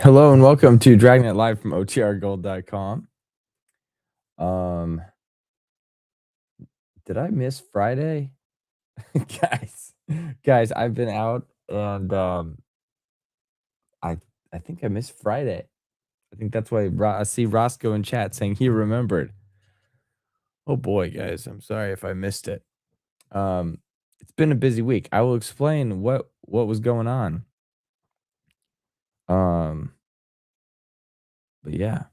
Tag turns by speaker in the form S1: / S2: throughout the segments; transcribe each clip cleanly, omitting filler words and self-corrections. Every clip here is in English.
S1: Hello and welcome to Dragnet live from otrgold.com. Um, did I miss Friday? guys, guys, I've been out and I I think I missed Friday. I think that's why I see Roscoe in chat saying he remembered. Oh boy, guys, I'm sorry if I missed it. Um, it's been a busy week. I will explain what was going on. Um, but yeah.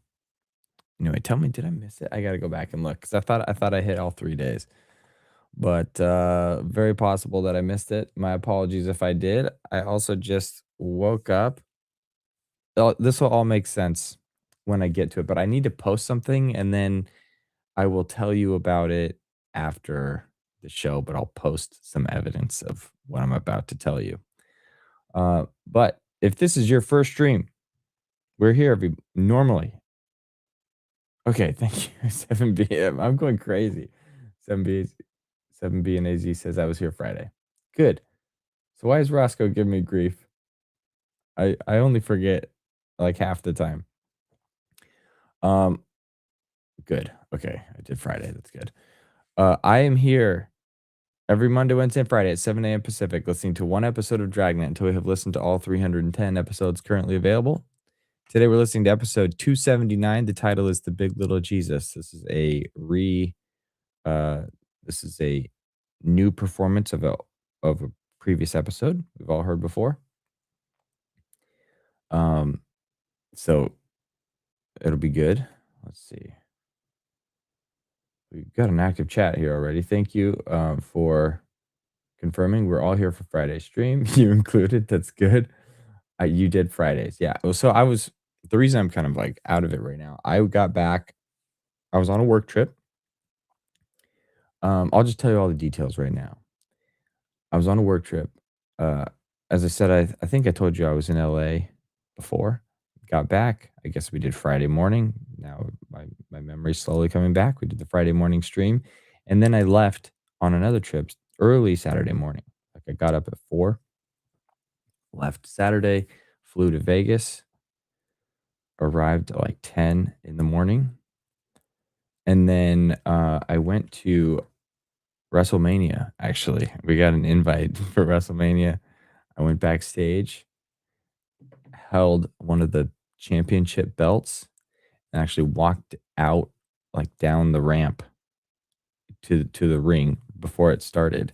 S1: Anyway, tell me, did I miss it? I gotta go back and look because I thought I hit all 3 days. But very possible that I missed it. My apologies if I did. I also just woke up. This will all make sense when I get to it, but I need to post something and then I will tell you about it after the show, but I'll post some evidence of what I'm about to tell you. But if this is your first stream, we're here normally. Okay, thank you. 7B. I'm going crazy. 7B 7B and AZ says I was here Friday. Good. So why is Roscoe giving me grief? I only forget like half the time. Um, good. Okay, I did Friday. That's good. I am here every Monday, Wednesday, and Friday at 7 a.m. Pacific, listening to one episode of Dragnet until we have listened to all 310 episodes currently available. Today we're listening to episode 279. The title is "The Big Little Jesus." Uh, this is a new performance of a previous episode we've all heard before. Um, so it'll be good. Let's see. We've got an active chat here already. Thank you for confirming. We're all here for Friday stream. You included. That's good. You did Fridays. Yeah. So the reason I'm kind of like out of it right now, I got back. I was on a work trip. I'll just tell you all the details right now. I was on a work trip. Uh, as I said, I think I told you I was in LA before. Got back. I guess we did Friday morning. Now my memory's slowly coming back. We did the Friday morning stream, and then I left on another trip early Saturday morning. Like I got up at 4, left Saturday, flew to Vegas, arrived at like 10 in the morning, and then I went to WrestleMania. Actually, we got an invite for WrestleMania. I went backstage, held one of the championship belts, and actually walked out like down the ramp to the ring before it started.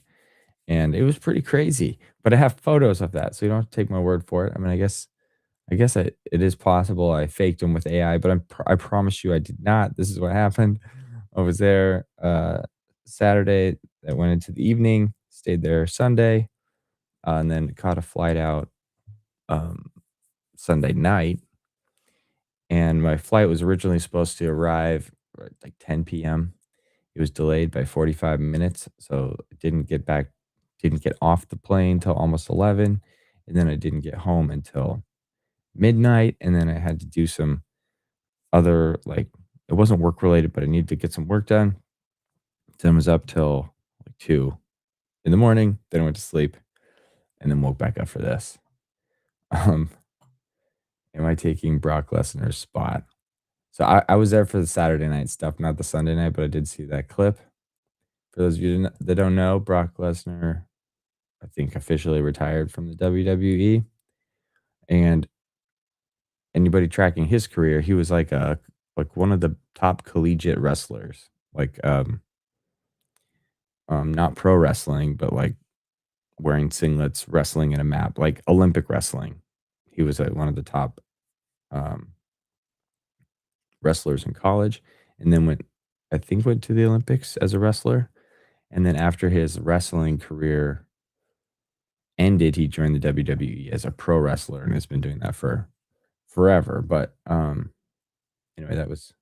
S1: And it was pretty crazy. But I have photos of that, so you don't have to take my word for it. I mean, it is possible I faked them with AI, but I promise you I did not. This is what happened. I was there Saturday, I went into the evening, stayed there Sunday, and then caught a flight out um, Sunday night. And my flight was originally supposed to arrive at like 10 p.m. It was delayed by 45 minutes, so I didn't get off the plane till almost 11, and then I didn't get home until midnight, and then I had to do some other like it wasn't work related, but I needed to get some work done. Then I was up till like 2 in the morning, then I went to sleep, and then woke back up for this. Um, am I taking Brock Lesnar's spot? So I was there for the Saturday night stuff, not the Sunday night, but I did see that clip. For those of you that don't know, Brock Lesnar, I think, officially retired from the WWE. And anybody tracking his career, he was like one of the top collegiate wrestlers, like not pro wrestling, but like wearing singlets, wrestling in a map, like Olympic wrestling. He was one of the top um, wrestlers in college, and then went to the Olympics as a wrestler. And then after his wrestling career ended, he joined the WWE as a pro wrestler and has been doing that for forever. But anyway, that was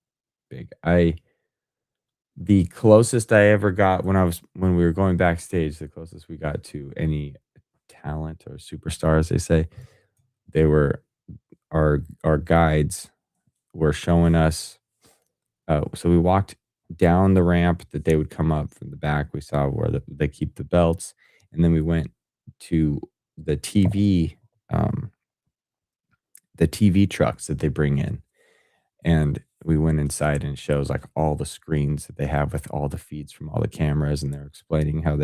S1: big. The closest I ever got when we were going backstage, the closest we got to any talent or superstar, as they say, they were our guides were showing us. So we walked down the ramp that they would come up from the back. We saw where they keep the belts, and then we went to the TV, TV trucks that they bring in. And we went inside and it shows like all the screens that they have with all the feeds from all the cameras, and they're explaining how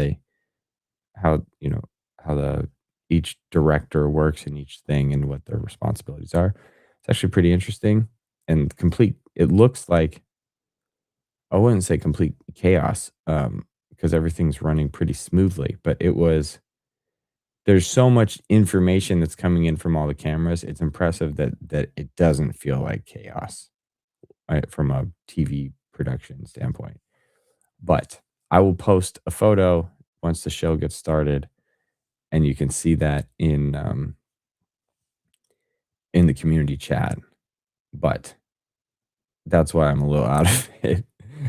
S1: you know how the each director works in each thing and what their responsibilities are. It's actually pretty interesting and complete. It looks like, I wouldn't say complete chaos, because everything's running pretty smoothly, but there's so much information that's coming in from all the cameras. It's impressive that it doesn't feel like chaos, right, from a TV production standpoint. But I will post a photo once the show gets started, and you can see that in the community chat. But that's why I'm a little out of it.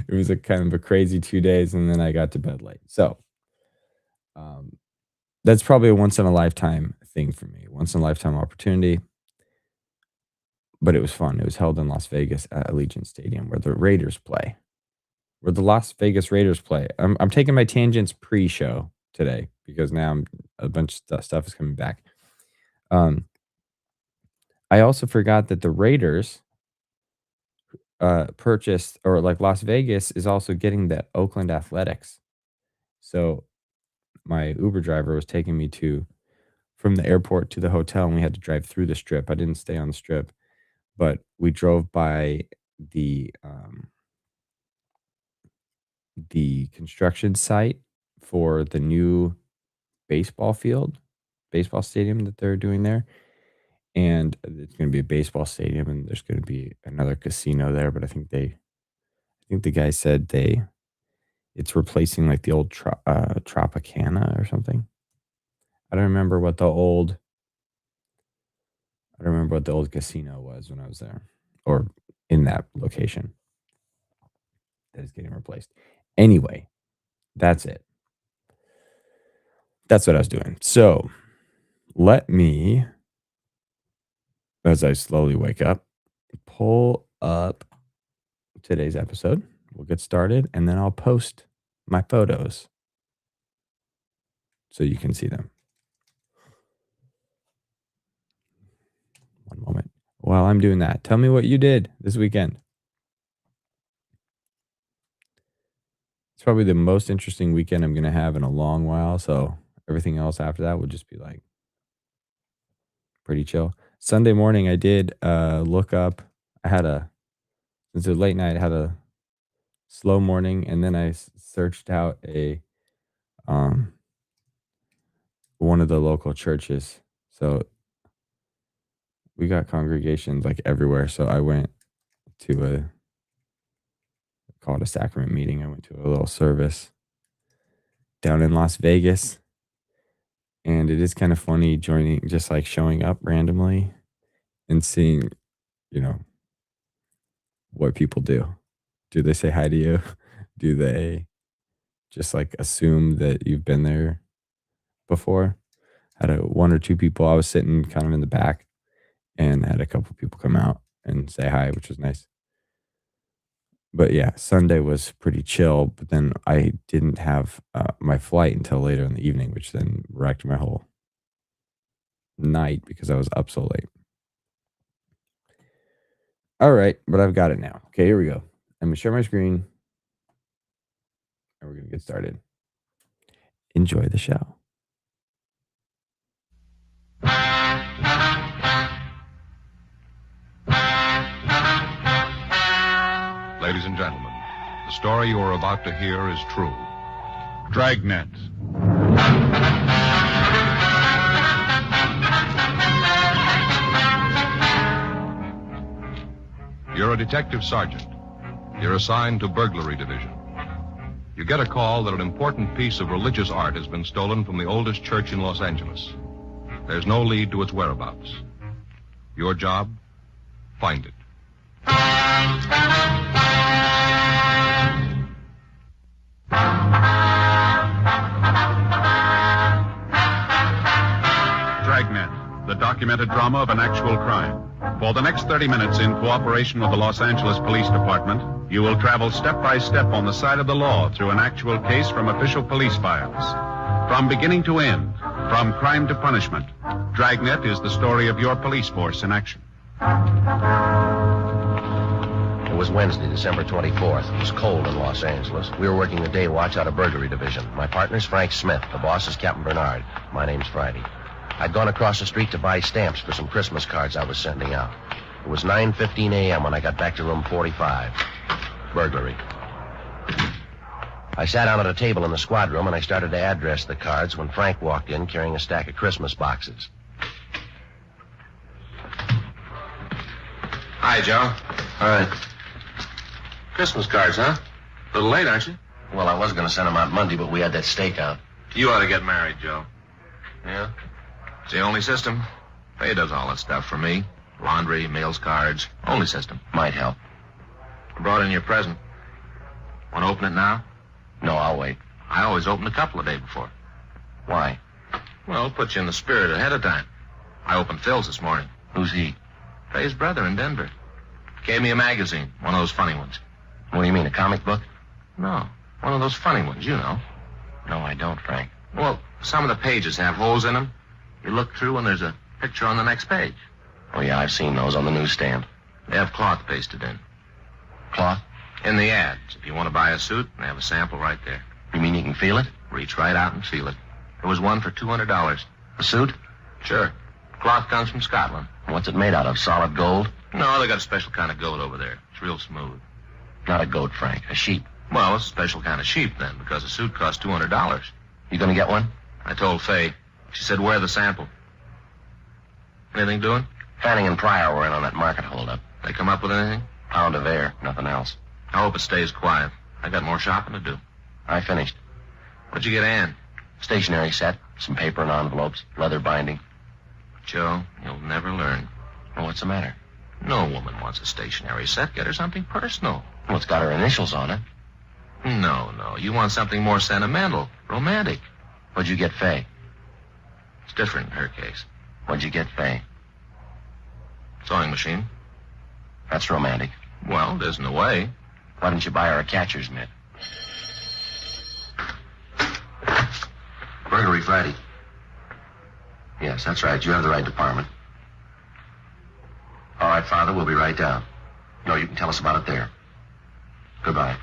S1: It was a kind of a crazy 2 days, and then I got to bed late. So, that's probably a once in a lifetime thing for me, once in a lifetime opportunity. But it was fun. It was held in Las Vegas at Allegiant Stadium, where the Raiders play. Where the Las Vegas Raiders play. I'm taking my tangents pre-show today because now a bunch of stuff is coming back. I also forgot that the Raiders purchased, or like Las Vegas is also getting the Oakland Athletics. So my Uber driver was taking me from the airport to the hotel, and we had to drive through the strip. I didn't stay on the strip, but we drove by the construction site for the new baseball stadium that they're doing there. And it's going to be a baseball stadium, and there's going to be another casino there. But I think the guy said it's replacing like the old Tropicana or something. I don't remember what the old casino was when I was there, or in that location that is getting replaced. Anyway, that's it. That's what I was doing. So let me, as I slowly wake up, pull up today's episode. We'll get started, and then I'll post my photos so you can see them. One moment. While I'm doing that, tell me what you did this weekend. It's probably the most interesting weekend I'm going to have in a long while, so everything else after that would just be like pretty chill. Sunday morning, I did look up. Since it was late night, I had a slow morning, and then I searched out one of the local churches. So we got congregations like everywhere. So I went to called a sacrament meeting. I went to a little service down in Las Vegas. And it is kind of funny just like showing up randomly and seeing, what people do. Do they say hi to you? Do they just like assume that you've been there before? Had one or two people. I was sitting kind of in the back and had a couple people come out and say hi, which was nice. But yeah, Sunday was pretty chill. But then I didn't have my flight until later in the evening, which then wrecked my whole night because I was up so late. All right, but I've got it now. Okay, here we go. I'm going to share my screen, and we're going to get started. Enjoy the show.
S2: Ladies and gentlemen, the story you are about to hear is true. Dragnet. You're a detective sergeant. You're assigned to burglary division. You get a call that an important piece of religious art has been stolen from the oldest church in Los Angeles. There's no lead to its whereabouts. Your job? Find it.
S3: Dragnet, the documented drama of an actual crime. For the next 30 minutes, in cooperation with the Los Angeles Police Department, you will travel step by step on the side of the law through an actual case from official police files. From beginning to end, from crime to punishment, Dragnet is the story of your police force in action.
S4: It was Wednesday, December 24th. It was cold in Los Angeles. We were working the day watch out of burglary division. My partner's Frank Smith. The boss is Captain Bernard. My name's Friday. I'd gone across the street to buy stamps for some Christmas cards I was sending out. It was 9:15 a.m. when I got back to room 45. Burglary. I sat down at a table in the squad room and I started to address the cards when Frank walked in carrying a stack of Christmas boxes.
S5: Hi, Joe.
S4: All right.
S5: Christmas cards, huh? A little late, aren't you?
S4: Well, I was going to send them out Monday, but we had that stakeout.
S5: You ought to get married, Joe.
S4: Yeah?
S5: It's the only system. Faye does all that stuff for me. Laundry, mails, cards. Only system.
S4: Might help.
S5: I brought in your present. Want to open it now?
S4: No, I'll wait.
S5: I always open a couple the day before.
S4: Why?
S5: Well, put you in the spirit ahead of time. I opened Phil's this morning.
S4: Who's he?
S5: Faye's brother in Denver. Gave me a magazine, one of those funny ones.
S4: What do you mean, a comic book?
S5: No, one of those funny ones, you know.
S4: No, I don't, Frank.
S5: Well, some of the pages have holes in them. You look through and there's a picture on the next page.
S4: Oh, yeah, I've seen those on the newsstand.
S5: They have cloth pasted in.
S4: Cloth?
S5: In the ads. If you want to buy a suit, they have a sample right there.
S4: You mean you can feel it?
S5: Reach right out and feel it. There was one for $200.
S4: A suit?
S5: Sure. Cloth comes from Scotland.
S4: What's it made out of? Solid gold?
S5: No, they got a special kind of goat over there. It's real smooth.
S4: Not a goat, Frank. A sheep.
S5: Well, it's a special kind of sheep, then, because a suit costs $200.
S4: You gonna get one?
S5: I told Faye. She said, wear the sample. Anything doing?
S4: Fanning and Pryor were in on that market holdup.
S5: They come up with anything?
S4: Pound of air, nothing else.
S5: I hope it stays quiet. I got more shopping to do.
S4: I finished.
S5: What'd you get Ann?
S4: Stationery set, some paper and envelopes, leather binding.
S5: Joe, you'll never learn.
S4: Well, what's the matter?
S5: No woman wants a stationery set. Get her something personal.
S4: Well, it's got her initials on it.
S5: No. You want something more sentimental, romantic.
S4: What'd you get Faye?
S5: It's different in her case.
S4: What'd you get Faye?
S5: Sewing machine.
S4: That's romantic.
S5: Well, it isn't a way.
S4: Why didn't you buy her a catcher's mitt? Burglary Friday. Yes, that's right. You have the right department. All right, Father, we'll be right down. No, you can tell us about it there. Goodbye.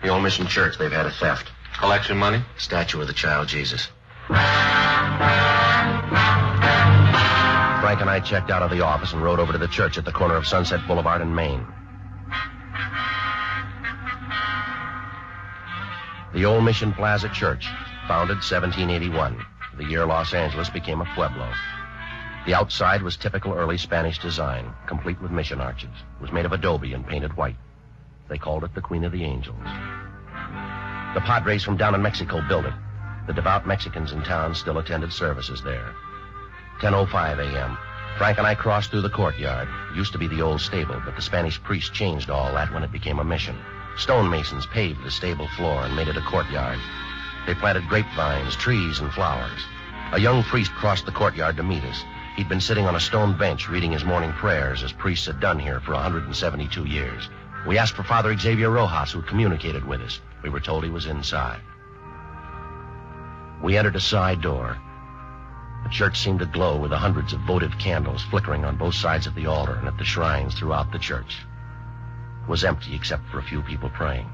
S4: The old mission church, they've had a theft.
S5: Collection money?
S4: Statue of the child Jesus. Frank and I checked out of the office and rode over to the church at the corner of Sunset Boulevard and Main. The Old Mission Plaza Church, founded 1781, the year Los Angeles became a pueblo. The outside was typical early Spanish design, complete with mission arches. It was made of adobe and painted white. They called it the Queen of the Angels. The Padres from down in Mexico built it. The devout Mexicans in town still attended services there. 10:05 a.m. Frank and I crossed through the courtyard. It used to be the old stable, but the Spanish priest changed all that when it became a mission. Stonemasons paved the stable floor and made it a courtyard. They planted grapevines, trees, and flowers. A young priest crossed the courtyard to meet us. He'd been sitting on a stone bench reading his morning prayers, as priests had done here for 172 years. We asked for Father Xavier Rojas, who communicated with us. We were told he was inside. We entered a side door. The church seemed to glow with the hundreds of votive candles flickering on both sides of the altar and at the shrines throughout the church. It was empty except for a few people praying.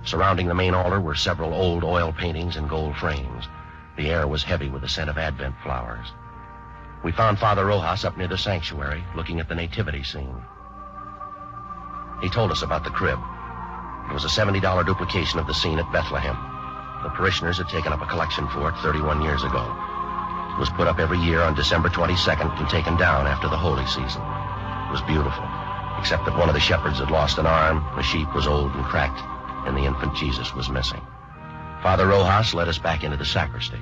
S4: Surrounding the main altar were several old oil paintings in gold frames. The air was heavy with the scent of Advent flowers. We found Father Rojas up near the sanctuary, looking at the nativity scene. He told us about the crib. It was a $70 duplication of the scene at Bethlehem. The parishioners had taken up a collection for it 31 years ago. It was put up every year on December 22nd and taken down after the holy season. It was beautiful, except that one of the shepherds had lost an arm, the sheep was old and cracked, and the infant Jesus was missing. Father Rojas led us back into the sacristy.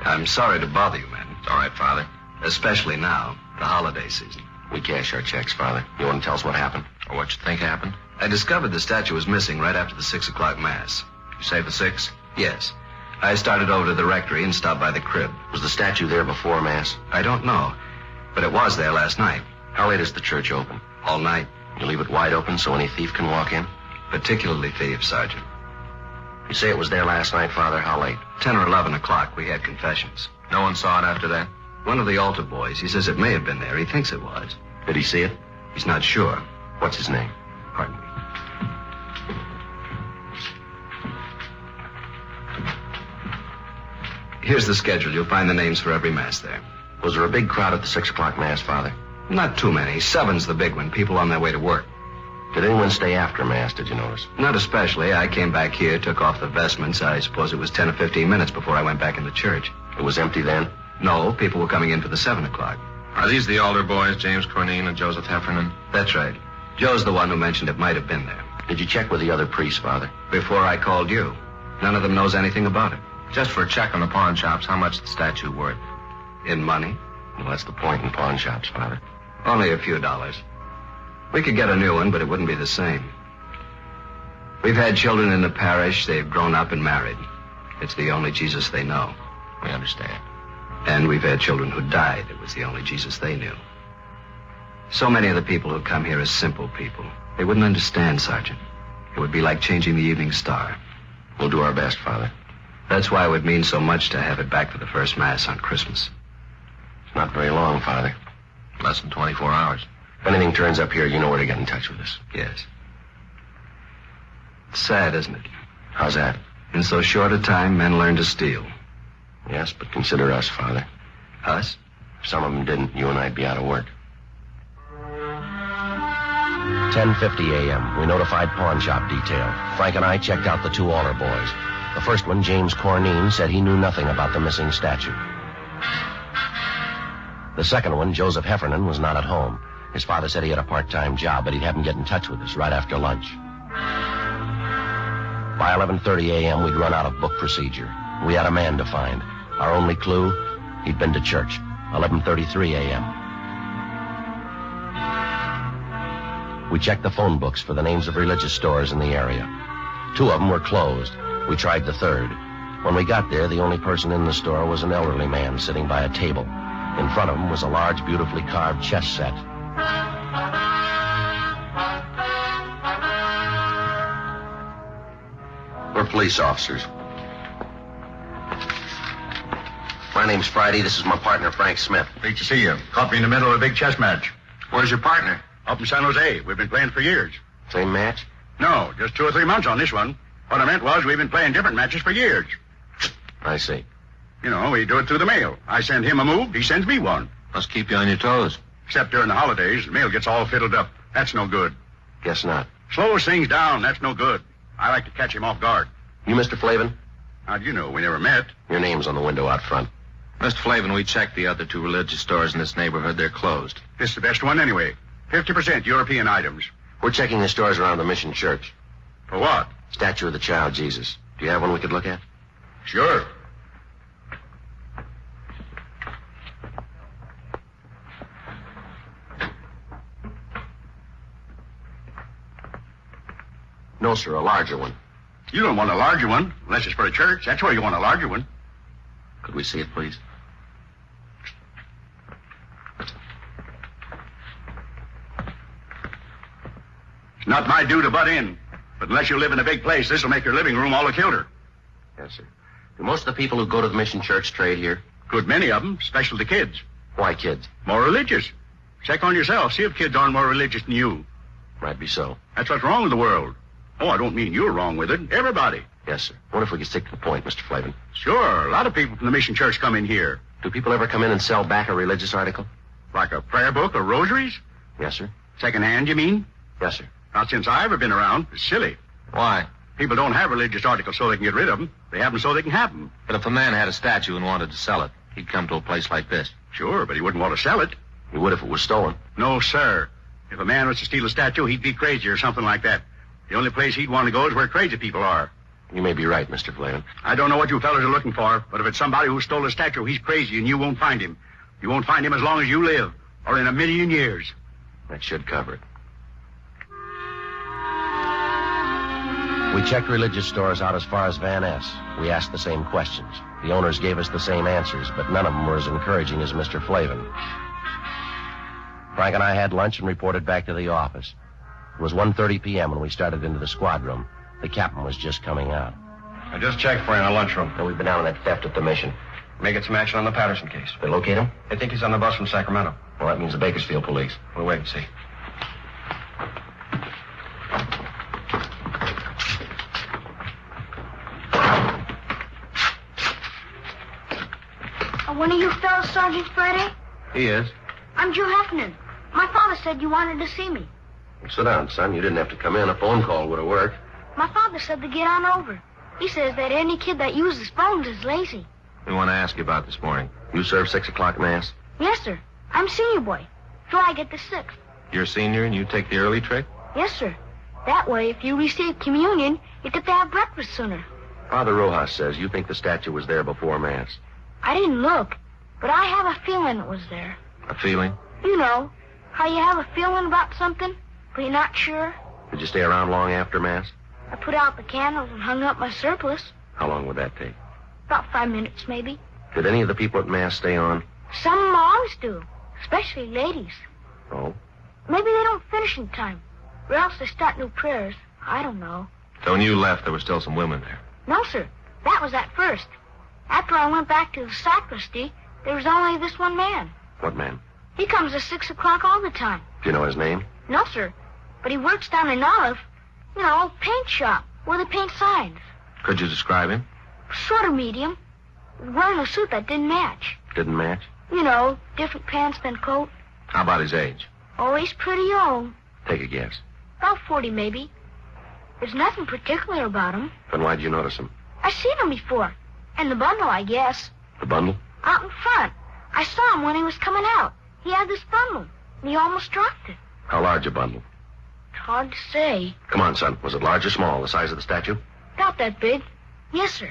S6: I'm sorry to bother you, man.
S5: It's all right, Father.
S6: Especially now, the holiday season.
S4: We cash our checks, Father. You want to tell us what happened?
S5: Or what you think happened?
S6: I discovered the statue was missing right after the 6 o'clock mass.
S5: You say the 6?
S6: Yes. I started over to the rectory and stopped by the crib.
S4: Was the statue there before Mass?
S6: I don't know, but it was there last night.
S4: How late is the church open?
S6: All night.
S4: You leave it wide open so any thief can walk in?
S6: Particularly thieves, Sergeant.
S4: You say it was there last night, Father? How late?
S6: 10 or 11 o'clock, we had confessions.
S5: No one saw it after that?
S6: One of the altar boys, he says it may have been there. He thinks it was.
S4: Did he see it?
S6: He's not sure.
S4: What's his name?
S6: Pardon me. Here's the schedule. You'll find the names for every mass there.
S4: Was there a big crowd at the 6 o'clock Mass, Father?
S6: Not too many. 7's the big one. People on their way to work.
S4: Did anyone stay after Mass, did you notice?
S6: Not especially. I came back here, took off the vestments. I suppose it was 10 or 15 minutes before I went back in the church.
S4: It was empty then?
S6: No, people were coming in for the 7 o'clock.
S5: Are these the altar boys, James Cornine and Joseph Heffernan?
S6: That's right. Joe's the one who mentioned it might have been there.
S4: Did you check with the other priests, Father?
S6: Before I called you. None of them knows anything about it.
S5: Just for a check on the pawn shops, how much is the statue worth?
S6: In money?
S4: Well, that's the point in pawn shops, Father.
S6: Only a few dollars. We could get a new one, but it wouldn't be the same. We've had children in the parish. They've grown up and married. It's the only Jesus they know.
S5: We understand.
S6: And we've had children who died. It was the only Jesus they knew. So many of the people who come here are simple people. They wouldn't understand, Sergeant. It would be like changing the evening star.
S4: We'll do our best, Father.
S6: That's why it would mean so much to have it back for the first Mass on Christmas.
S4: It's not very long, Father.
S5: Less than 24 hours.
S4: If anything turns up here, you know where to get in touch with us.
S6: Yes. It's sad, isn't it?
S4: How's that?
S6: In so short a time, men learn to steal.
S4: Yes, but consider us, Father.
S6: Us?
S4: If some of them didn't, you and I'd be out of work. 10:50 a.m. We notified pawn shop detail. Frank and I checked out the 2 altar boys. The first one, James Cornine, said he knew nothing about the missing statue. The second one, Joseph Heffernan, was not at home. His father said he had a part-time job, but he'd have him get in touch with us right after lunch. By 11:30 a.m., we'd run out of book procedure. We had a man to find. Our only clue, he'd been to church. 11:33 a.m. We checked the phone books for the names of religious stores in the area. 2 of them were closed. We tried the 3rd. When we got there, the only person in the store was an elderly man sitting by a table. In front of him was a large, beautifully carved chess set. We're police officers. My name's Friday. This is my partner, Frank Smith.
S7: Great to see you. Caught me in the middle of a big chess match.
S5: Where's your partner?
S7: Up in San Jose. We've been playing for years.
S4: Same match?
S7: No, just 2 or 3 months on this one. What I meant was we've been playing different matches for years.
S4: I see.
S7: You know, we do it through the mail. I send him a move, he sends me one.
S5: Must keep you on your toes.
S7: Except during the holidays, the mail gets all fiddled up. That's no good.
S4: Guess not.
S7: Slows things down, that's no good. I like to catch him off guard.
S4: You Mr. Flavin?
S7: How'd you know? We never met.
S4: Your name's on the window out front.
S5: Mr. Flavin, we checked the other 2 religious stores in this neighborhood. They're closed.
S7: This is the best one anyway. 50% European items.
S4: We're checking the stores around the Mission Church.
S7: For what?
S4: Statue of the Child Jesus. Do you have one we could look at?
S7: Sure.
S4: No, sir, a larger one.
S7: You don't want a larger one, unless it's for a church. That's where you want a larger one.
S4: Could we see it, please?
S7: It's not my due to butt in. But unless you live in a big place, this will make your living room all the kilter.
S4: Yes, sir. Do most of the people who go to the Mission Church trade here?
S7: Good many of them, especially the kids.
S4: Why kids?
S7: More religious. Check on yourself. See if kids aren't more religious than you.
S4: Might be so.
S7: That's what's wrong with the world. Oh, I don't mean you're wrong with it. Everybody.
S4: Yes, sir. What if we could stick to the point, Mr. Flavin?
S7: Sure. A lot of people from the Mission Church come in here.
S4: Do people ever come in and sell back a religious article?
S7: Like a prayer book or rosaries?
S4: Yes, sir.
S7: Second hand, you mean?
S4: Yes, sir.
S7: Not since I've ever been around. It's silly.
S5: Why?
S7: People don't have religious articles so they can get rid of them. They have them so they can have them.
S5: But if a man had a statue and wanted to sell it, he'd come to a place like this.
S7: Sure, but he wouldn't want to sell it.
S4: He would if it was stolen.
S7: No, sir. If a man was to steal a statue, he'd be crazy or something like that. The only place he'd want to go is where crazy people are.
S4: You may be right, Mr. Flavin.
S7: I don't know what you fellas are looking for, but if it's somebody who stole a statue, he's crazy and you won't find him. You won't find him as long as you live, or in a million years.
S4: That should cover it. We checked religious stores out as far as Van Ness. We asked the same questions. The owners gave us the same answers, but none of them were as encouraging as Mr. Flavin. Frank and I had lunch and reported back to the office. It was 1:30 p.m. when we started into the squad room. The captain was just coming out.
S7: I just checked for you in the lunchroom.
S4: No, we've been out on that theft at the mission.
S7: May get some action on the Patterson case.
S4: They locate him?
S7: I think he's on the bus from Sacramento.
S4: Well, that means the Bakersfield police.
S7: We'll wait and see.
S8: One of you fellas, Sergeant Friday?
S7: He is.
S8: I'm Joe Heffernan. My father said you wanted to see me.
S4: Well, sit down, son. You didn't have to come in. A phone call would have worked.
S8: My father said to get on over. He says that any kid that uses phones is lazy.
S5: We want to ask you about this morning.
S4: You serve 6 o'clock mass?
S8: Yes, sir. I'm senior boy. So I get the 6th.
S5: You're a senior and you take the early trick?
S8: Yes, sir. That way, if you receive communion, you get to have breakfast sooner.
S4: Father Rojas says you think the statue was there before mass.
S8: I didn't look, but I have a feeling it was there.
S5: A feeling?
S8: You know, how you have a feeling about something, but you're not sure.
S4: Did you stay around long after mass?
S8: I put out the candles and hung up my surplice.
S4: How long would that take?
S8: About 5 minutes, maybe.
S4: Did any of the people at mass stay on?
S8: Some always do, especially ladies.
S4: Oh?
S8: Maybe they don't finish in time, or else they start new prayers. I don't know.
S5: So when you left, there were still some women there?
S8: No, sir. That was at first. After I went back to the sacristy, there was only this one man.
S4: What man?
S8: He comes at 6 o'clock all the time.
S4: Do you know his name?
S8: No, sir. But he works down in Olive, paint shop, where they paint signs.
S5: Could you describe him?
S8: Sort of medium. Wearing a suit that didn't match.
S4: Didn't match?
S8: Different pants than coat.
S5: How about his age?
S8: Oh, he's pretty old.
S4: Take a guess.
S8: About 40, maybe. There's nothing particular about him.
S4: Then why'd you notice him?
S8: I've seen him before. And the bundle, I guess.
S4: The bundle?
S8: Out in front. I saw him when he was coming out. He had this bundle, and he almost dropped it.
S4: How large a bundle?
S8: It's hard to say.
S4: Come on, son. Was it large or small? The size of the statue?
S8: About that big. Yes, sir.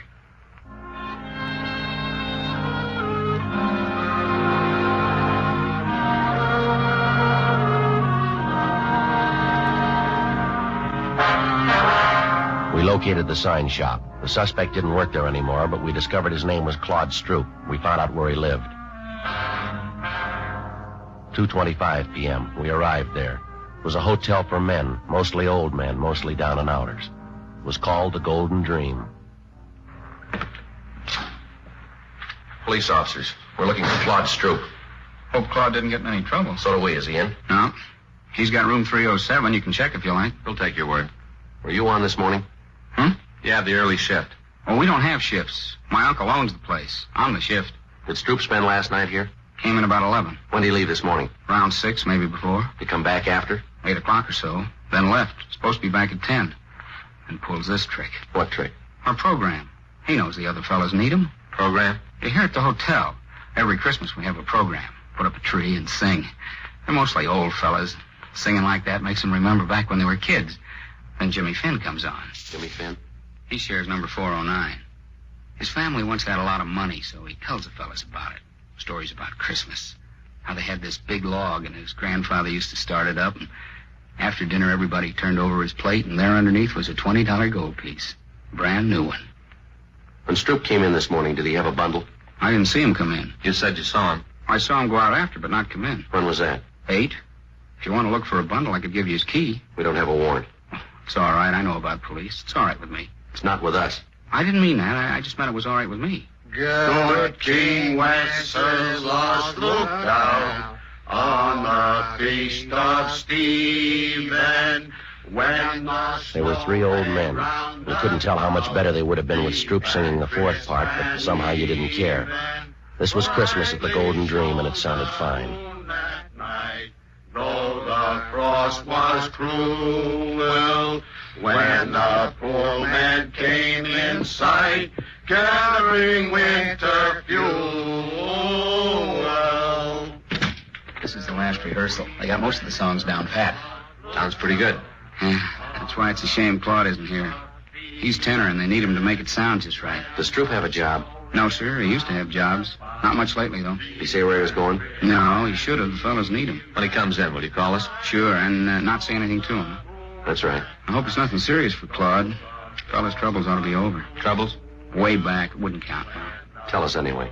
S4: We located the sign shop. The suspect didn't work there anymore, but we discovered his name was Claude Stroop. We found out where he lived. 2:25 p.m. We arrived there. It was a hotel for men, mostly old men, mostly down and outers. It was called the Golden Dream.
S5: Police officers. We're looking for Claude Stroop.
S7: Hope Claude didn't get in any trouble.
S5: So do we. Is he in?
S7: No. He's got room 307. You can check if you like.
S5: We'll take your word.
S4: Were you on this morning?
S5: You have the early shift.
S7: Oh, we don't have shifts. My uncle owns the place. I'm the shift.
S4: Did Stroop spend last night here?
S7: Came in about 11.
S4: When did he leave this morning?
S7: Around 6, maybe before.
S4: Did he come back after?
S7: 8 o'clock or so. Then left. Supposed to be back at 10. And pulls this trick.
S4: What trick?
S7: Our program. He knows the other fellas need him.
S5: Program?
S7: You're here at the hotel. Every Christmas we have a program. Put up a tree and sing. They're mostly old fellas. Singing like that makes them remember back when they were kids. Then Jimmy Finn comes on.
S4: Jimmy Finn?
S7: He shares number 409. His family once had a lot of money, so he tells the fellas about it. Stories about Christmas. How they had this big log, and his grandfather used to start it up. And after dinner, everybody turned over his plate, and there underneath was a $20 gold piece. Brand new one.
S4: When Stroop came in this morning, did he have a bundle?
S7: I didn't see him come in.
S5: You said you saw him.
S7: I saw him go out after, but not come in.
S4: When was that?
S7: 8. If you want to look for a bundle, I could give you his key.
S4: We don't have a warrant.
S7: It's all right. I know about police. It's all right with me.
S4: It's not with us.
S7: I didn't mean that. I just meant it was all right with me.
S9: Good King Wenceslas looked down on the feast of Stephen. When
S4: They were 3 old men. We couldn't tell how much better they would have been with Stroop singing the 4th part, but somehow you didn't care. This was Christmas at the Golden Dream, and it sounded fine.
S9: That night, though the frost was cruel, when the poor men came in sight, gathering winter fuel.
S7: This is the last rehearsal. I got most of the songs down pat.
S5: Sounds pretty good.
S7: Yeah, that's why it's a shame Claude isn't here. He's tenor, and they need him to make it sound just right.
S4: Does Stroop have a job?
S7: No, sir. He used to have jobs. Not much lately, though.
S4: Did he say where he was going?
S7: No, he should have. The fellas need him.
S5: When he comes in, will you call us?
S7: Sure, and not say anything to him.
S4: That's right.
S7: I hope it's nothing serious for Claude. Fella's troubles ought to be over.
S5: Troubles?
S7: Way back. It wouldn't count now.
S4: Tell us anyway.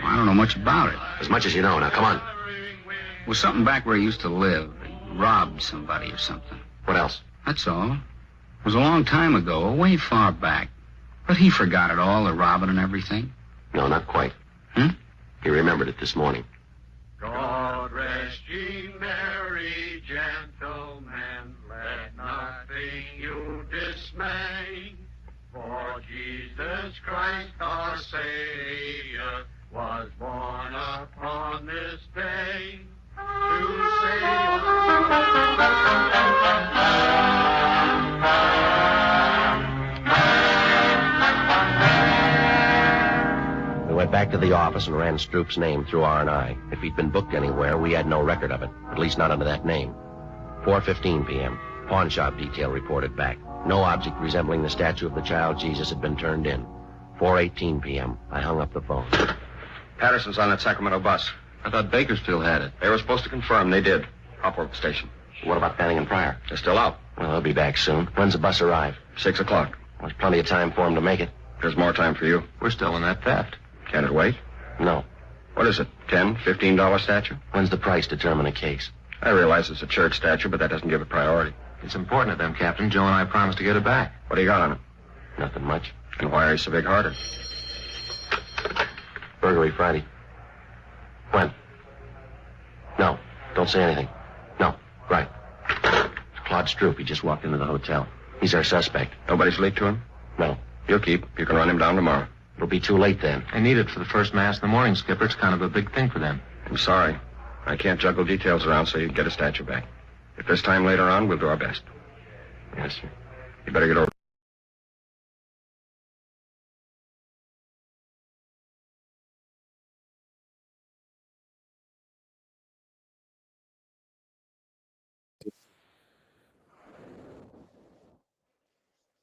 S7: Well, I don't know much about it.
S4: As much as you know. Now, come on.
S7: It was something back where he used to live. He robbed somebody or something.
S4: What else?
S7: That's all. It was a long time ago, way far back. But he forgot it all, the robbing and everything.
S4: No, not quite. He remembered it this morning.
S9: God rest ye merry gentlemen, let nothing you dismay. For Jesus Christ our Savior was born upon this day to
S4: We went back to the office and ran Stroop's name through R&I. If he'd been booked anywhere, we had no record of it, at least not under that name. 4:15 p.m. Pawn shop detail reported back. No object resembling the statue of the child Jesus had been turned in. 4:18 p.m. I hung up the phone.
S10: Patterson's on that Sacramento bus. I thought Bakersfield had it. They were supposed to confirm. They did. I'll work the station.
S4: What about Fanning and Pryor?
S10: They're still out.
S4: Well, they'll be back soon. When's the bus arrive?
S10: 6 o'clock.
S4: There's plenty of time for them to make it.
S10: There's more time for you.
S5: We're still in that theft.
S10: Can't it wait?
S4: No.
S10: What is it? $10, $15 statue?
S4: When's the price determine a case?
S10: I realize it's a church statue, but that doesn't give it priority.
S5: It's important to them, Captain. Joe and I promised to get it back.
S10: What do you got on it?
S4: Nothing much.
S10: And why are you so big-hearted?
S4: Burglary Friday. When? No. Don't say anything. No. Right. It's Claude Stroop. He just walked into the hotel. He's our suspect.
S10: Nobody's leaked to him?
S4: No.
S10: You'll keep. You can run him down tomorrow.
S4: It'll be too late then.
S5: I need it for the first mass in the morning, Skipper. It's kind of a big thing for them.
S10: I'm sorry. I can't juggle details around so you can get a statue back. If there's time later on, we'll do our best.
S4: Yes, sir.
S10: You better get over.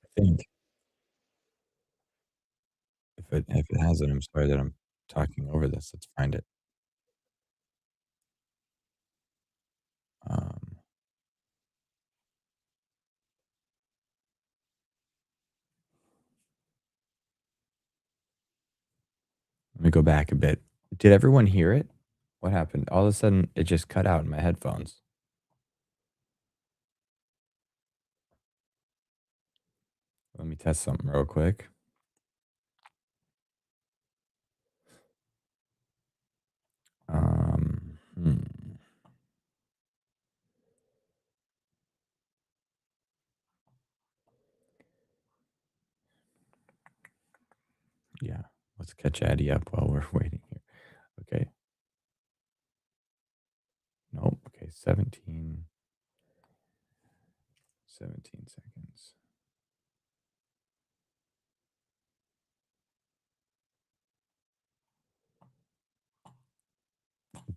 S1: I think if it hasn't, I'm sorry that I'm talking over this. Let's find it. Let me go back a bit. Did everyone hear it? What happened? All of a sudden, it just cut out in my headphones. Let me test something real quick. Hmm. Yeah, let's catch Addy up while we're waiting here. Okay. Nope. Okay, 17 seconds.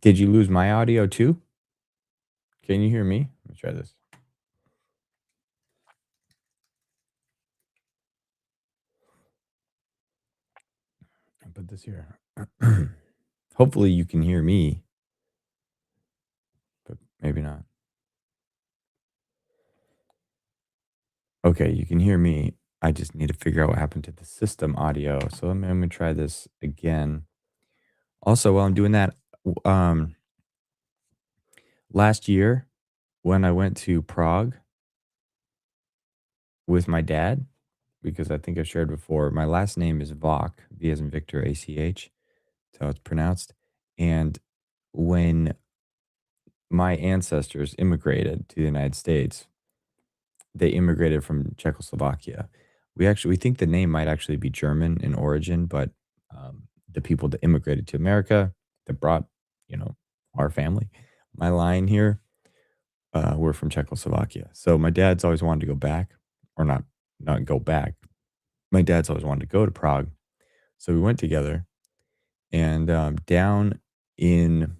S1: Did you lose my audio too? Can you hear me? Let me try this. I'll put this here. Hopefully you can hear me, but maybe not. Okay, you can hear me. I just need to figure out what happened to the system audio. So I'm going to try this again. Also, while I'm doing that, last year when I went to Prague with my dad, because I think I've shared before, my last name is Vach, V as in Victor, ACH. That's how it's pronounced. And when my ancestors immigrated to the United States, they immigrated from Czechoslovakia. We think the name might actually be German in origin, but the people that immigrated to America that brought, our family, my line here, were from Czechoslovakia. So my dad's always wanted to go back, or not go back. My dad's always wanted to go to Prague. So we went together, and down in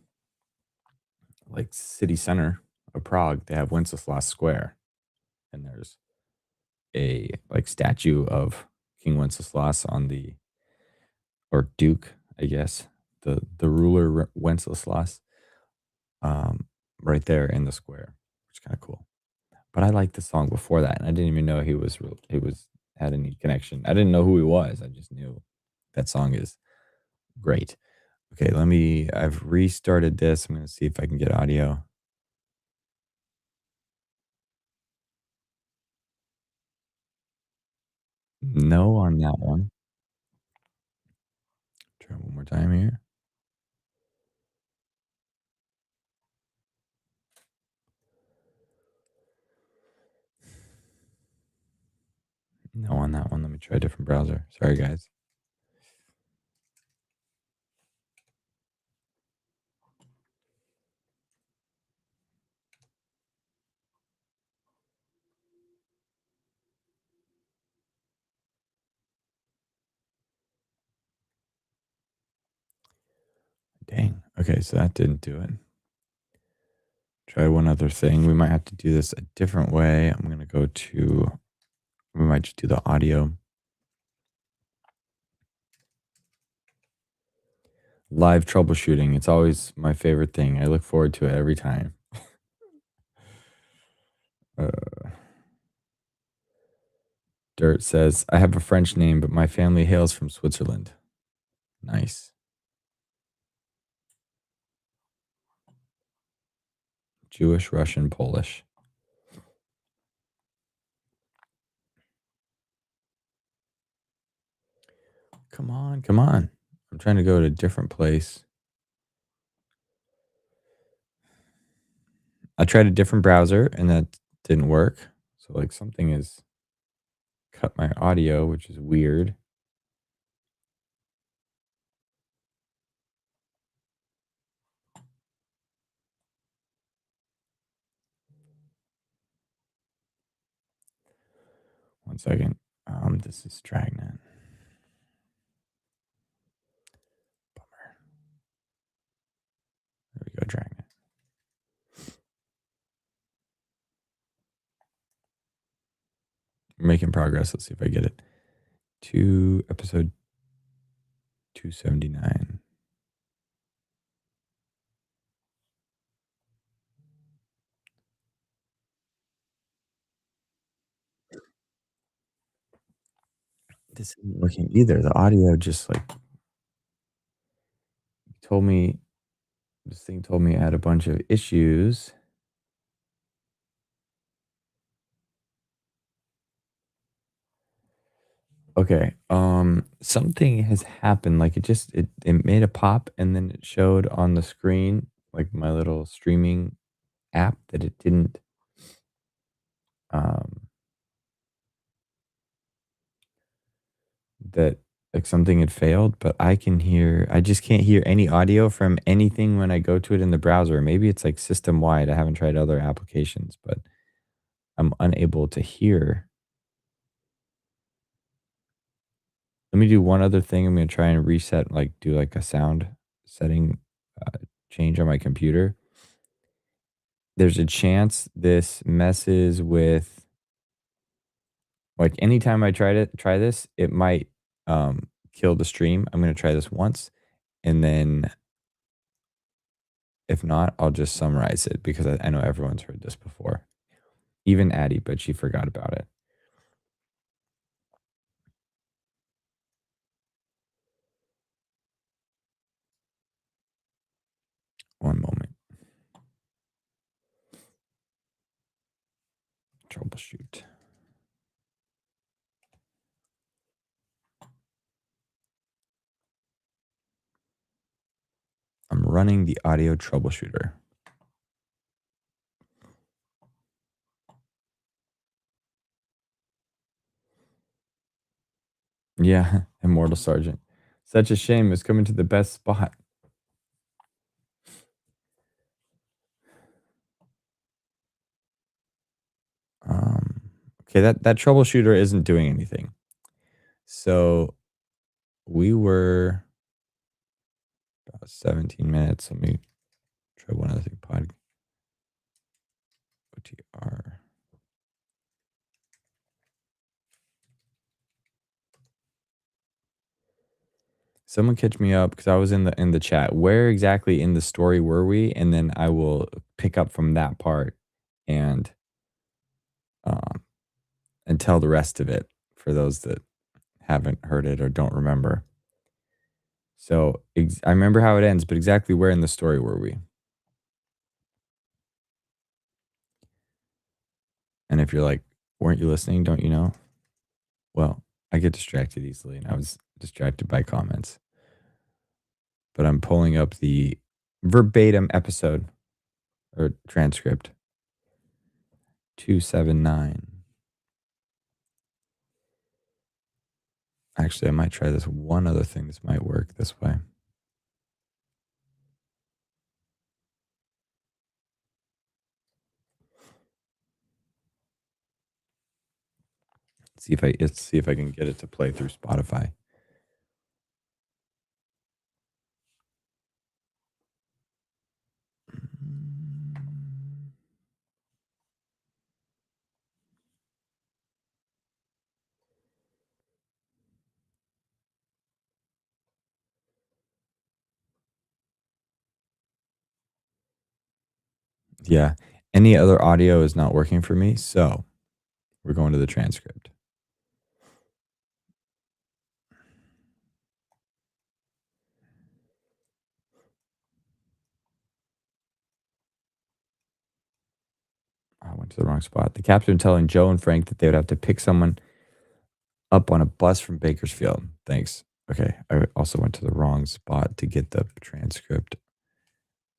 S1: like city center of Prague, they have Wenceslas Square, and there's a statue of King Wenceslas or Duke, I guess, the ruler Wenceslas, right there in the square, which is kind of cool. But I liked the song before that, and I didn't even know he had any connection. I didn't know who he was. I just knew that song is great. Okay, I've restarted this. I'm going to see if I can get audio. No on that one. Try one more time here. No on that one. Let me try a different browser. Sorry, guys. Dang. Okay, so that didn't do it. Try one other thing. We might have to do this a different way. I'm going to go to, we might just do the audio. Live troubleshooting. It's always my favorite thing. I look forward to it every time. Dirt says, I have a French name, but my family hails from Switzerland. Nice. Jewish, Russian, Polish. Come on, come on. I'm trying to go to a different place. I tried a different browser and that didn't work. So like something has cut my audio, which is weird. One second. This is Dragnet. Bummer. There we go, Dragnet. We're making progress. Let's see if I get it. To episode 279. This isn't working either. The audio just like told me, this thing told me I had a bunch of issues. Okay. Something has happened. Like it made a pop and then it showed on the screen, like my little streaming app, that it didn't um that like something had failed, but I just can't hear any audio from anything when I go to it in the browser. Maybe it's like system wide. I haven't tried other applications, but I'm unable to hear. Let me do one other thing. I'm going to try and reset, like do like a sound setting change on my computer. There's a chance this messes with, like, anytime I try this, it might kill the stream. I'm going to try this once, and then if not, I'll just summarize it because I know everyone's heard this before. Even Addie, but she forgot about it. One moment. Troubleshoot. I'm running the audio troubleshooter. Yeah, Immortal Sergeant. Such a shame. It's coming to the best spot. Okay, that troubleshooter isn't doing anything. So we were about 17 minutes. Let me try one other thing. Pod OTR. Someone catch me up because I was in the chat. Where exactly in the story were we? And then I will pick up from that part and tell the rest of it for those that haven't heard it or don't remember. So I remember how it ends, but exactly where in the story were we? And if you're like, weren't you listening? Don't you know? Well, I get distracted easily, and I was distracted by comments. But I'm pulling up the verbatim episode or transcript 279. Actually, I might try this one other thing. This might work this way. Let's see if I can get it to play through Spotify. Yeah. Any other audio is not working for me, so we're going to the transcript. I went to the wrong spot. The captain telling Joe and Frank that they would have to pick someone up on a bus from Bakersfield. Thanks. Okay. I also went to the wrong spot to get the transcript.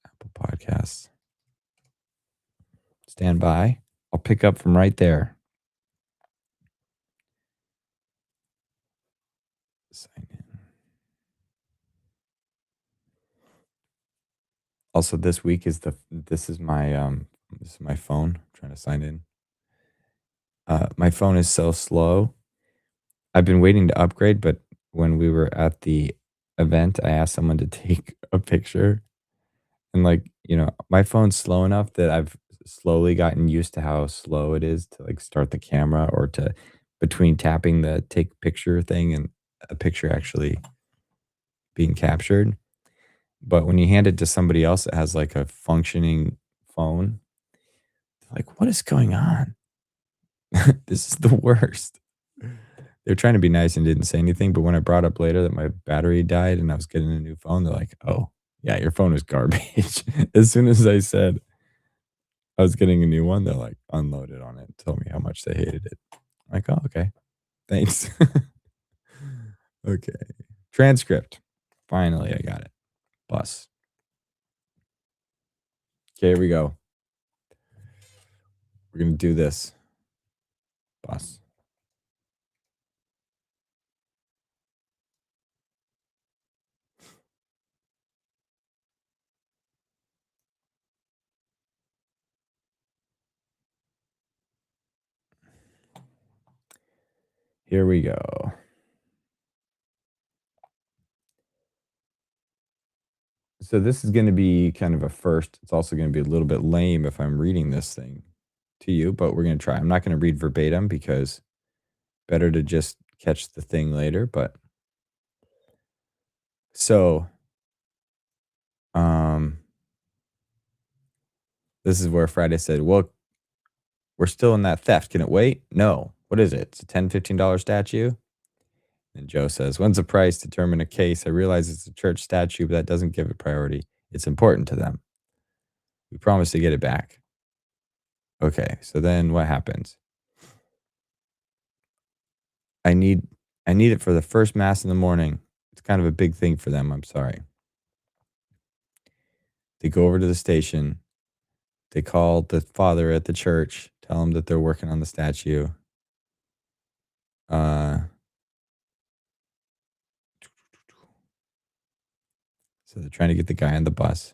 S1: Apple Podcasts. Stand by. I'll pick up from right there. Sign in. Also, this week is this is my phone. I'm trying to sign in. My phone is so slow. I've been waiting to upgrade, but when we were at the event, I asked someone to take a picture. And my phone's slow enough that I've slowly gotten used to how slow it is to start the camera or to between tapping the take picture thing and a picture actually being captured. But when you hand it to somebody else that has a functioning phone, they're like, what is going on? This is the worst. They're trying to be nice and didn't say anything. But when I brought up later that my battery died and I was getting a new phone, they're like, oh, yeah, your phone is garbage. As soon as I said I was getting a new one, they're like, unloaded on it, told me how much they hated it. I'm like, oh, okay. Thanks. Okay. Transcript. Finally, I got it. Bus. Okay, here we go. We're going to do this. Bus. Here we go. So this is going to be kind of a first. It's also going to be a little bit lame if I'm reading this thing to you, but we're going to try. I'm not going to read verbatim because better to just catch the thing later. But so, this is where Friday said, well, we're still in that theft. Can it wait? No. What is it? It's a $10, $15 statue. And Joe says, when's the price? Determine a case. I realize it's a church statue, but that doesn't give it priority. It's important to them. We promise to get it back. Okay, so then what happens? I need it for the first mass in the morning. It's kind of a big thing for them. I'm sorry. They go over to the station. They call the father at the church, tell him that they're working on the statue. So they're trying to get the guy on the bus.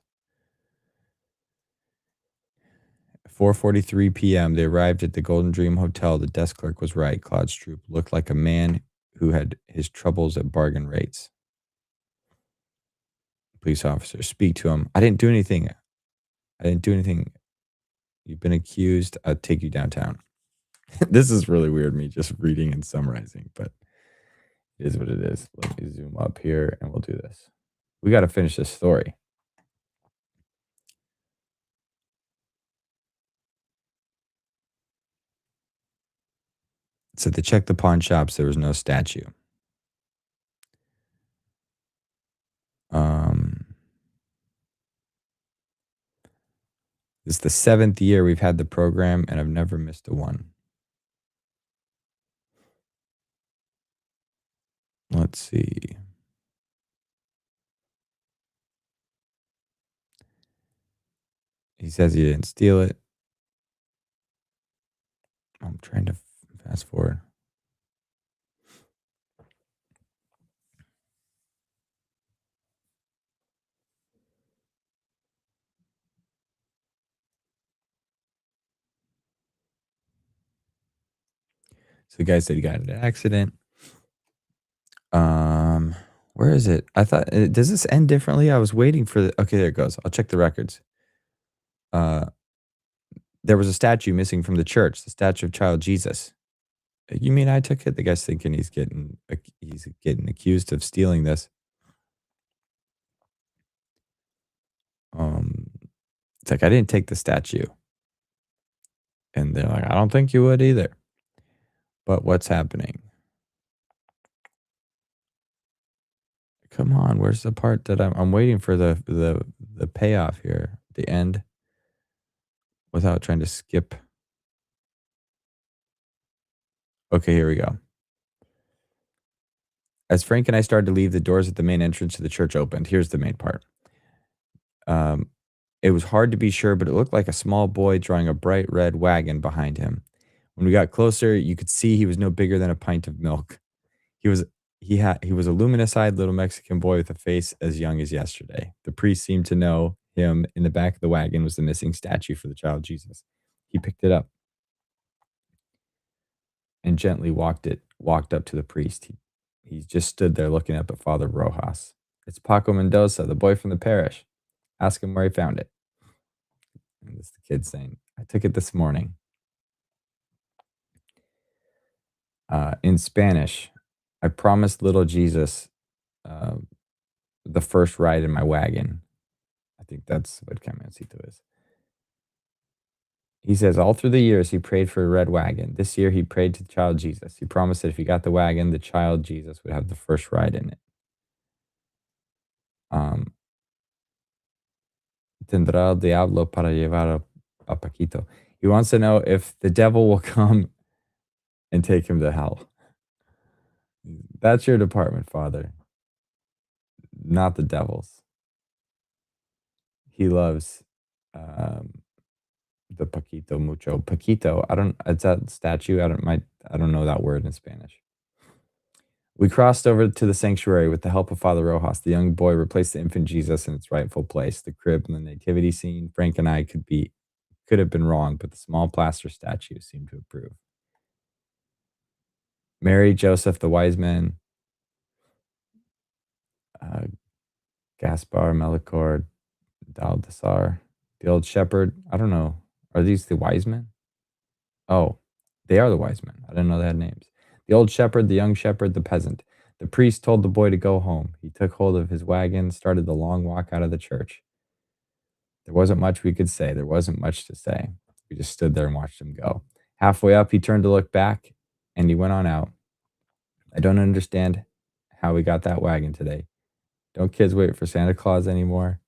S1: 4:43 p.m. They arrived at the Golden Dream Hotel. The desk clerk was right. Claude Stroop looked like a man who had his troubles at bargain rates. Police officer, speak to him. I didn't do anything. You've been accused. I'll take you downtown. This is really weird, me just reading and summarizing, but it is what it is. Let me zoom up here and we'll do this. We got to finish this story. So they checked the pawn shops. There was no statue. This is the 7th year we've had the program, and I've never missed a one. Let's see. He says he didn't steal it. I'm trying to fast forward. So the guy said he got in an accident. Where is it? I thought, does this end differently? I was waiting for the, okay, there it goes. I'll check the records. There was a statue missing from the church, the statue of child Jesus. You mean I took it? The guy's thinking he's getting accused of stealing this. It's like, I didn't take the statue. And they're like, I don't think you would either. But what's happening? Come on, where's the part that I'm waiting for the payoff here, the end, without trying to skip. Okay, here we go. As Frank and I started to leave, the doors at the main entrance to the church opened. Here's the main part. It was hard to be sure, but it looked like a small boy drawing a bright red wagon behind him. When we got closer, you could see he was no bigger than a pint of milk. He was a luminous-eyed little Mexican boy with a face as young as yesterday. The priest seemed to know him. In the back of the wagon was the missing statue for the child Jesus. He picked it up and gently walked up to the priest. He just stood there looking up at Father Rojas. It's Paco Mendoza, the boy from the parish. Ask him where he found it. And this is the kid saying, I took it this morning. In Spanish, I promised little Jesus the first ride in my wagon. I think that's what Camioncito is. He says, all through the years, he prayed for a red wagon. This year, he prayed to the child Jesus. He promised that if he got the wagon, the child Jesus would have the first ride in it. Tendrá el diablo para llevar a Paquito. He wants to know if the devil will come and take him to hell. That's your department, Father. Not the devil's. He loves the Paquito mucho. Paquito, it's that statue. I don't know that word in Spanish. We crossed over to the sanctuary with the help of Father Rojas. The young boy replaced the infant Jesus in its rightful place. The crib and the nativity scene. Frank and I could have been wrong, but the small plaster statue seemed to approve. Mary, Joseph, the wise men, Gaspar, Melicor, Daldasar, the old shepherd. I don't know. Are these the wise men? Oh, they are the wise men. I didn't know they had names. The old shepherd, the young shepherd, the peasant. The priest told the boy to go home. He took hold of his wagon, started the long walk out of the church. There wasn't much we could say. There wasn't much to say. We just stood there and watched him go. Halfway up, he turned to look back, and he went on out. I don't understand how we got that wagon today. Don't kids wait for Santa Claus anymore?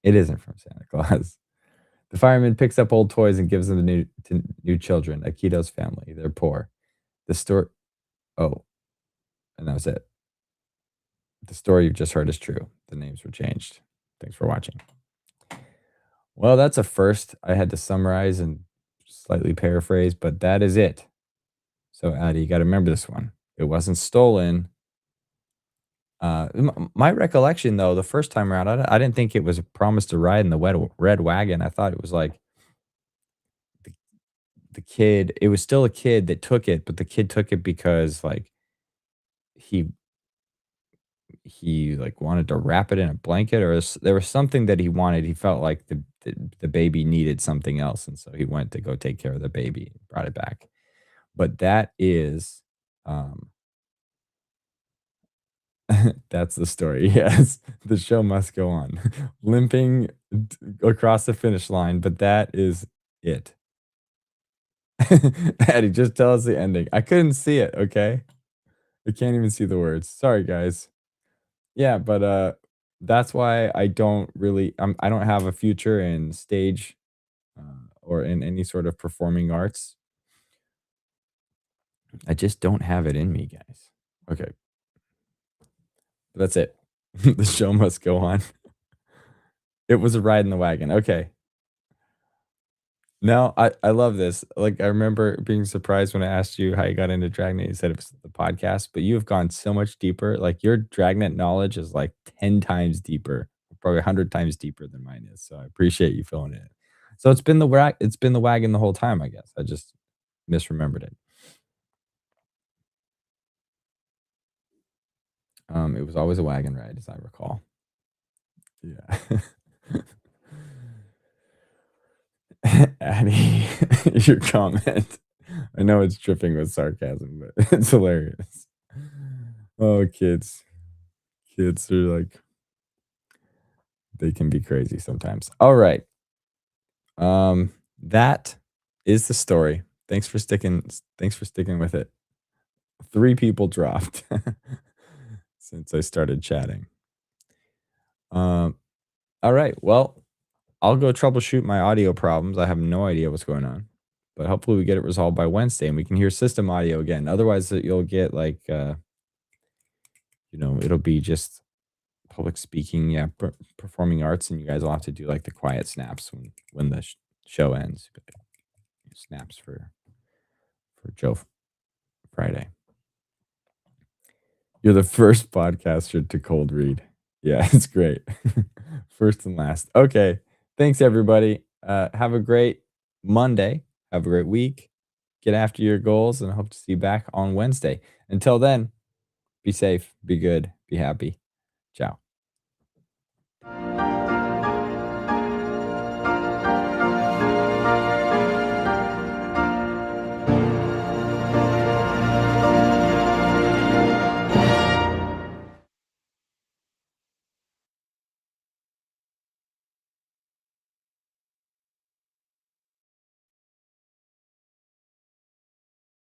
S1: It isn't from Santa Claus. The fireman picks up old toys and gives them to new children, Akito's family. They're poor. The story, and that was it. The story you've just heard is true. The names were changed. Thanks for watching. Well, that's a first. I had to summarize and slightly paraphrase, but that is it. So, Addie, you got to remember this one. It wasn't stolen. My recollection, though, the first time around, I didn't think it was a promise to ride in the red wagon. I thought it was like the kid. It was still a kid that took it, but the kid took it because like he like wanted to wrap it in a blanket, or there was something that he wanted. He felt like the baby needed something else, and so he went to go take care of the baby and brought it back. But that is that's the story. Yes, the show must go on. Limping across the finish line, but that is it. Eddie, just tell us the ending. I couldn't see it, okay? I can't even see the words. Sorry, guys. Yeah, but that's why I don't really I don't have a future in stage or in any sort of performing arts. I just don't have it in me, guys. Okay. That's it. The show must go on. It was a ride in the wagon. Okay. No, I love this. Like, I remember being surprised when I asked you how you got into Dragnet. You said it was the podcast, but you have gone so much deeper. Like, your Dragnet knowledge is like 10 times deeper, probably 100 times deeper than mine is. So I appreciate you filling it in. So it's been the wagon the whole time, I guess. I just misremembered it. It was always a wagon ride, as I recall. Yeah. Addie, your comment. I know it's dripping with sarcasm, but it's hilarious. Oh, kids. Kids are like, they can be crazy sometimes. All right. That is the story. Thanks for sticking with it. 3 people dropped since I started chatting. All right. Well, I'll go troubleshoot my audio problems. I have no idea what's going on, but hopefully we get it resolved by Wednesday and we can hear system audio again. Otherwise, you'll get like, it'll be just public speaking, yeah, performing arts, and you guys will have to do like the quiet snaps when the show ends. Snaps for Joe Friday. You're the first podcaster to cold read. Yeah, it's great. First and last. Okay. Thanks, everybody. Have a great Monday. Have a great week. Get after your goals, and I hope to see you back on Wednesday. Until then, be safe, be good, be happy. Ciao.